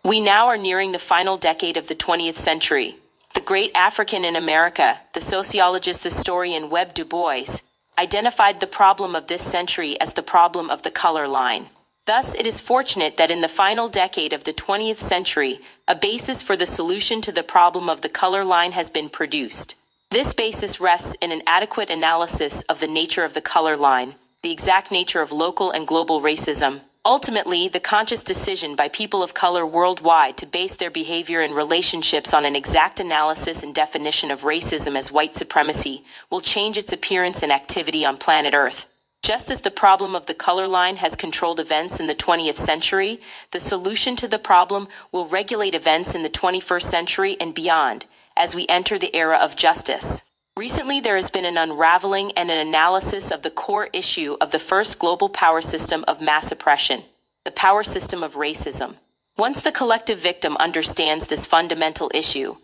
We now are nearing the final decade of the 20th century. The great African in America, the sociologist historian Webb Du Bois, identified the problem of this century as the problem of the color line. Thus, it is fortunate that in the final decade of the 20th century, a basis for the solution to the problem of the color line has been produced. This basis rests in an adequate analysis of the nature of the color line, the exact nature of local and global racism, ultimately the conscious decision by people of color worldwide to base their behavior and relationships on an exact analysis and definition of racism as white supremacy will change its appearance and activity on planet Earth. Just as the problem of the color line has controlled events in the 20th century, the solution to the problem will regulate events in the 21st century and beyond, as we enter the era of justice. Recently, there has been an unraveling and an analysis of the core issue of the first global power system of mass oppression, the power system of racism. Once the collective victim understands this fundamental issue,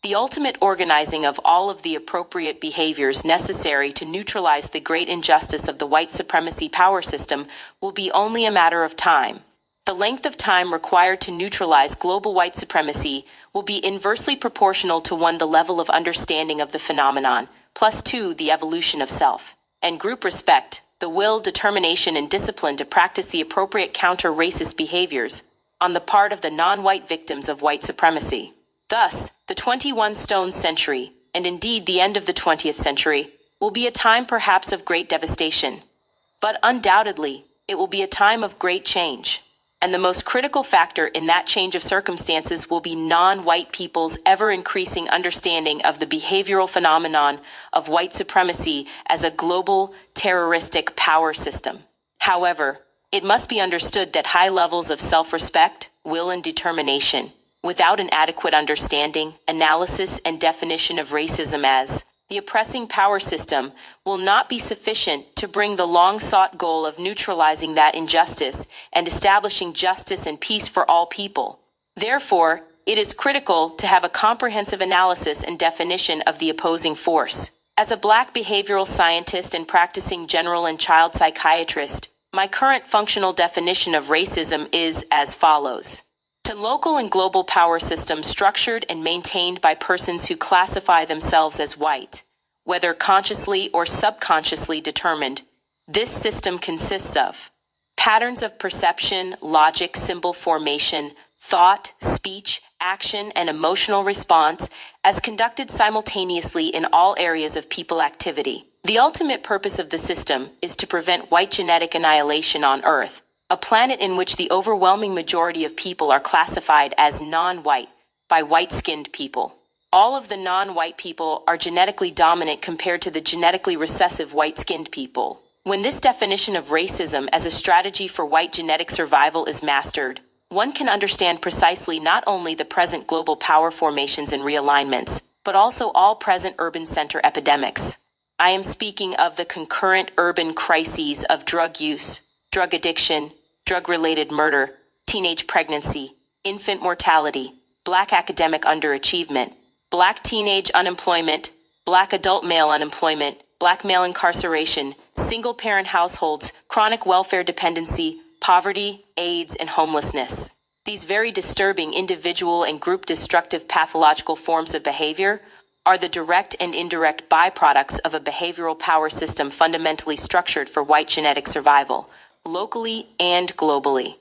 the ultimate organizing of all of the appropriate behaviors necessary to neutralize the great injustice of the white supremacy power system will be only a matter of time. The length of time required to neutralize global white supremacy will be inversely proportional to 1, the level of understanding of the phenomenon, plus 2, the evolution of self and group respect, the will, determination, and discipline to practice the appropriate counter-racist behaviors on the part of the non-white victims of white supremacy. Thus, the 21 stone century, and indeed the end of the 20th century, will be a time perhaps of great devastation. But undoubtedly, it will be a time of great change. And the most critical factor in that change of circumstances will be non-white people's ever-increasing understanding of the behavioral phenomenon of white supremacy as a global terroristic power system. However, it must be understood that high levels of self-respect, will, and determination, without an adequate understanding, analysis, and definition of racism as the oppressing power system, will not be sufficient to bring the long-sought goal of neutralizing that injustice and establishing justice and peace for all people. Therefore, it is critical to have a comprehensive analysis and definition of the opposing force. As a Black behavioral scientist and practicing general and child psychiatrist, my current functional definition of racism is as follows. To local and global power systems structured and maintained by persons who classify themselves as white, whether consciously or subconsciously determined, this system consists of patterns of perception, logic, symbol formation, thought, speech, action, and emotional response as conducted simultaneously in all areas of people activity. The ultimate purpose of the system is to prevent white genetic annihilation on Earth, a planet in which the overwhelming majority of people are classified as non-white by white-skinned people. All of the non-white people are genetically dominant compared to the genetically recessive white-skinned people. When this definition of racism as a strategy for white genetic survival is mastered, one can understand precisely not only the present global power formations and realignments, but also all present urban center epidemics. I am speaking of the concurrent urban crises of drug use, drug addiction, drug-related murder, teenage pregnancy, infant mortality, Black academic underachievement, Black teenage unemployment, Black adult male unemployment, Black male incarceration, single-parent households, chronic welfare dependency, poverty, AIDS, and homelessness. These very disturbing individual and group destructive pathological forms of behavior are the direct and indirect byproducts of a behavioral power system fundamentally structured for white genetic survival, locally and globally.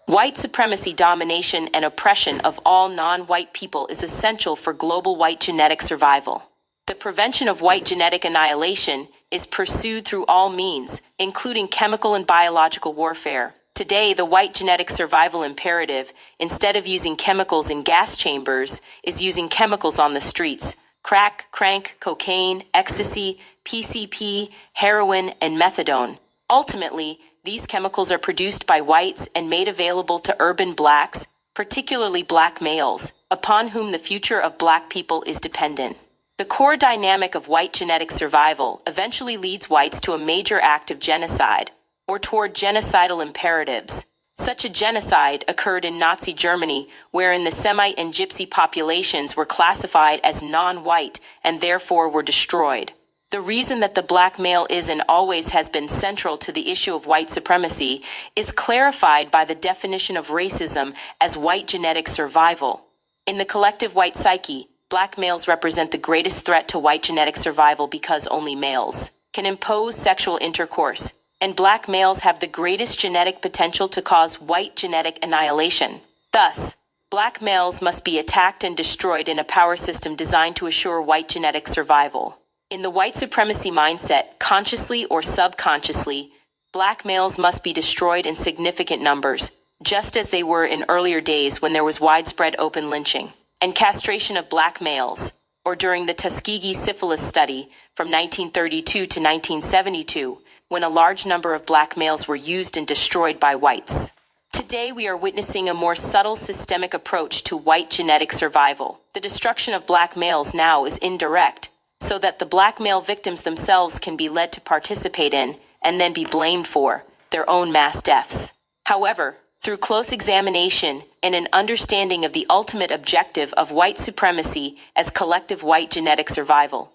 White supremacy, domination, and oppression of all non-white people is essential for global white genetic survival. The prevention of white genetic annihilation is pursued through all means, including chemical and biological warfare. Today, the white genetic survival imperative, instead of using chemicals in gas chambers, is using chemicals on the streets: crack, crank, cocaine, ecstasy, PCP, heroin, and methadone. Ultimately, these chemicals are produced by whites and made available to urban Blacks, particularly Black males, upon whom the future of Black people is dependent. The core dynamic of white genetic survival eventually leads whites to a major act of genocide, or toward genocidal imperatives. Such a genocide occurred in Nazi Germany, wherein the Semite and Gypsy populations were classified as non-white and therefore were destroyed. The reason that the black male is and always has been central to the issue of white supremacy is clarified by the definition of racism as white genetic survival. In the collective white psyche, black males represent the greatest threat to white genetic survival because only males can impose sexual intercourse, and black males have the greatest genetic potential to cause white genetic annihilation. Thus, black males must be attacked and destroyed in a power system designed to assure white genetic survival. In the white supremacy mindset, consciously or subconsciously, black males must be destroyed in significant numbers, just as they were in earlier days when there was widespread open lynching and castration of black males, or during the Tuskegee syphilis study from 1932 to 1972, when a large number of black males were used and destroyed by whites. Today we are witnessing a more subtle systemic approach to white genetic survival. The destruction of black males now is indirect, so that the black male victims themselves can be led to participate in, and then be blamed for, their own mass deaths. However, through close examination and an understanding of the ultimate objective of white supremacy as collective white genetic survival,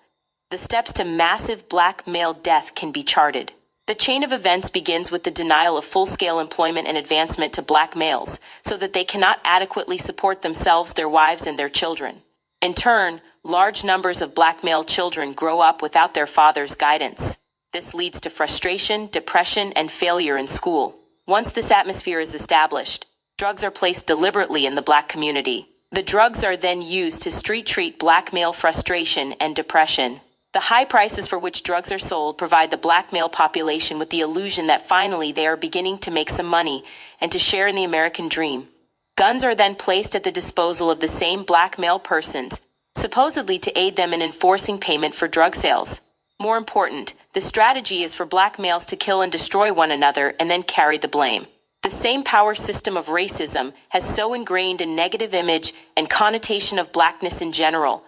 the steps to massive black male death can be charted. The chain of events begins with the denial of full-scale employment and advancement to black males, so that they cannot adequately support themselves, their wives, and their children. In turn, large numbers of black male children grow up without their father's guidance. This leads to frustration, depression, and failure in school. Once this atmosphere is established, drugs are placed deliberately in the black community. The drugs are then used to street-treat black male frustration and depression. The high prices for which drugs are sold provide the black male population with the illusion that finally they are beginning to make some money and to share in the American dream. Guns are then placed at the disposal of the same black male persons, supposedly to aid them in enforcing payment for drug sales. More important, the strategy is for black males to kill and destroy one another and then carry the blame. The same power system of racism has so ingrained a negative image and connotation of blackness in general,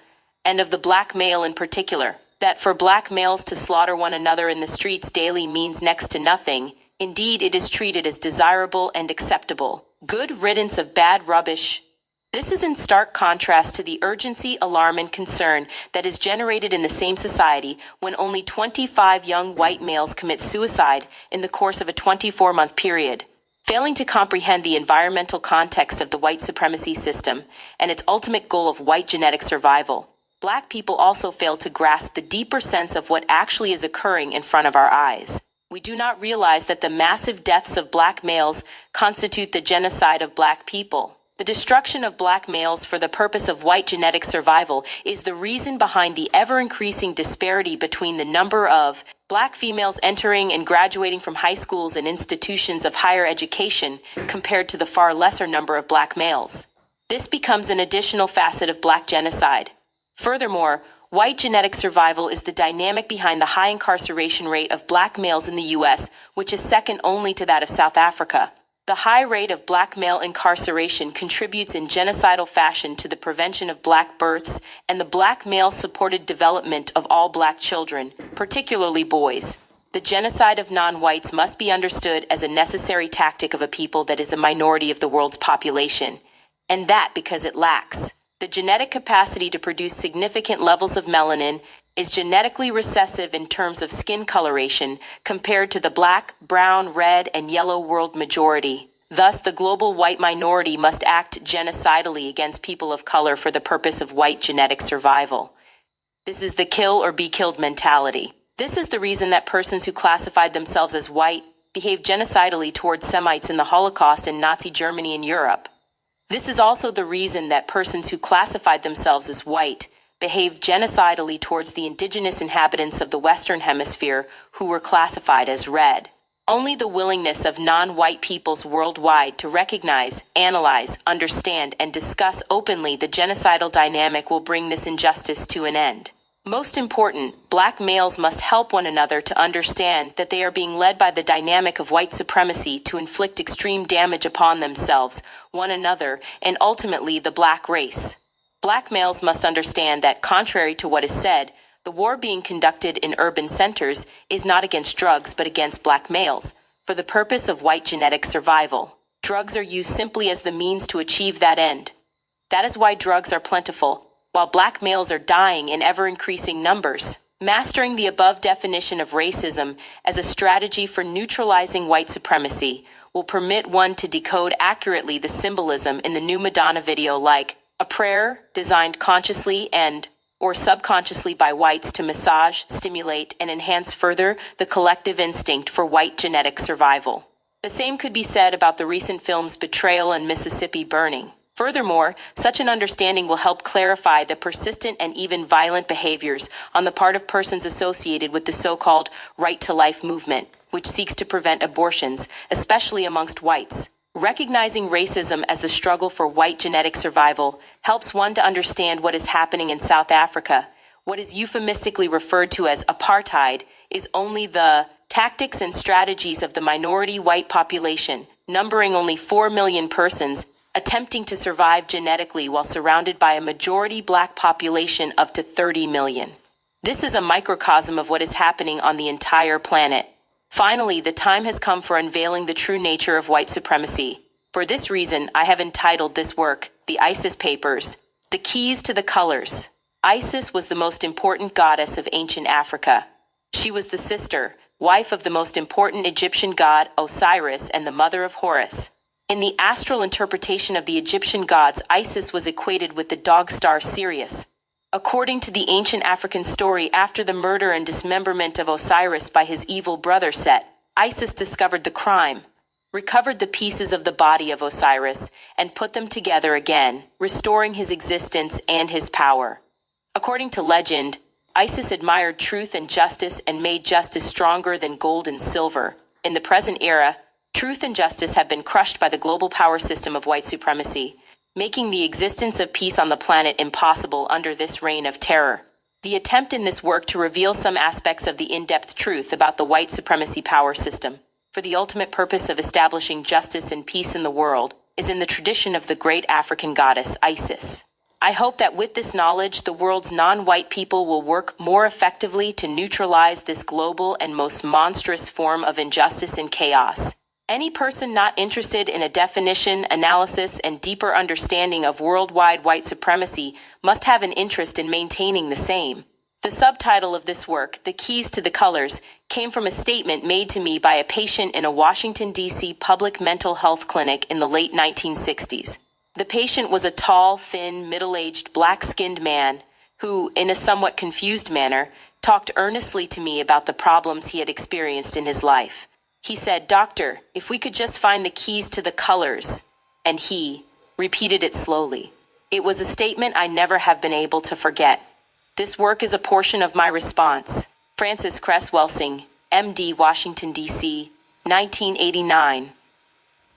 and of the black male in particular, that for black males to slaughter one another in the streets daily means next to nothing. Indeed, it is treated as desirable and acceptable. Good riddance of bad rubbish. This is in stark contrast to the urgency, alarm, and concern that is generated in the same society when only 25 young white males commit suicide in the course of a 24-month period. Failing to comprehend the environmental context of the white supremacy system and its ultimate goal of white genetic survival, black people also fail to grasp the deeper sense of what actually is occurring in front of our eyes. We do not realize that the massive deaths of black males constitute the genocide of black people. The destruction of black males for the purpose of white genetic survival is the reason behind the ever-increasing disparity between the number of black females entering and graduating from high schools and institutions of higher education compared to the far lesser number of black males. This becomes an additional facet of black genocide. Furthermore, white genetic survival is the dynamic behind the high incarceration rate of black males in the U.S., which is second only to that of South Africa. The high rate of black male incarceration contributes in genocidal fashion to the prevention of black births and the black male-supported development of all black children, particularly boys. The genocide of non-whites must be understood as a necessary tactic of a people that is a minority of the world's population, and that because it lacks the genetic capacity to produce significant levels of melanin, is genetically recessive in terms of skin coloration compared to the black, brown, red, and yellow world majority. Thus, the global white minority must act genocidally against people of color for the purpose of white genetic survival. This is the kill or be killed mentality. This is the reason that persons who classified themselves as white behaved genocidally towards Semites in the Holocaust in Nazi Germany and Europe. This is also the reason that persons who classified themselves as white behaved genocidally towards the indigenous inhabitants of the Western Hemisphere who were classified as red. Only the willingness of non-white peoples worldwide to recognize, analyze, understand, and discuss openly the genocidal dynamic will bring this injustice to an end. Most important, black males must help one another to understand that they are being led by the dynamic of white supremacy to inflict extreme damage upon themselves, one another, and ultimately the black race. Black males must understand that, contrary to what is said, the war being conducted in urban centers is not against drugs but against black males, for the purpose of white genetic survival. Drugs are used simply as the means to achieve that end. That is why drugs are plentiful, while black males are dying in ever-increasing numbers. Mastering the above definition of racism as a strategy for neutralizing white supremacy will permit one to decode accurately the symbolism in the new Madonna video, like a prayer designed consciously and or subconsciously by whites to massage, stimulate, and enhance further the collective instinct for white genetic survival. The same could be said about the recent films Betrayal and Mississippi Burning. Furthermore, such an understanding will help clarify the persistent and even violent behaviors on the part of persons associated with the so-called right to life movement, which seeks to prevent abortions, especially amongst whites. Recognizing racism as the struggle for white genetic survival helps one to understand what is happening in South Africa. What is euphemistically referred to as apartheid is only the tactics and strategies of the minority white population, numbering only 4 million persons, attempting to survive genetically while surrounded by a majority black population of up to 30 million. This is a microcosm of what is happening on the entire planet. Finally, the time has come for unveiling the true nature of white supremacy. For this reason, I have entitled this work, The Isis Papers, The Keys to the Colors. Isis was the most important goddess of ancient Africa. She was the sister, wife of the most important Egyptian god Osiris and the mother of Horus. In the astral interpretation of the Egyptian gods, Isis was equated with the dog star Sirius. According to the ancient African story, after the murder and dismemberment of Osiris by his evil brother Set, Isis discovered the crime, recovered the pieces of the body of Osiris, and put them together again, restoring his existence and his power. According to legend, Isis admired truth and justice and made justice stronger than gold and silver. In the present era, truth and justice have been crushed by the global power system of white supremacy, making the existence of peace on the planet impossible under this reign of terror. The attempt in this work to reveal some aspects of the in-depth truth about the white supremacy power system, for the ultimate purpose of establishing justice and peace in the world, is in the tradition of the great African goddess Isis. I hope that with this knowledge, the world's non-white people will work more effectively to neutralize this global and most monstrous form of injustice and chaos. Any person not interested in a definition, analysis, and deeper understanding of worldwide white supremacy must have an interest in maintaining the same. The subtitle of this work, The Keys to the Colors, came from a statement made to me by a patient in a Washington, D.C. public mental health clinic in the late 1960s. The patient was a tall, thin, middle-aged, black-skinned man who, in a somewhat confused manner, talked earnestly to me about the problems he had experienced in his life. He said, "Doctor, if we could just find the keys to the colors," and he repeated it slowly. It was a statement I never have been able to forget. This work is a portion of my response. Francis Cress Welsing, MD, Washington, D.C., 1989.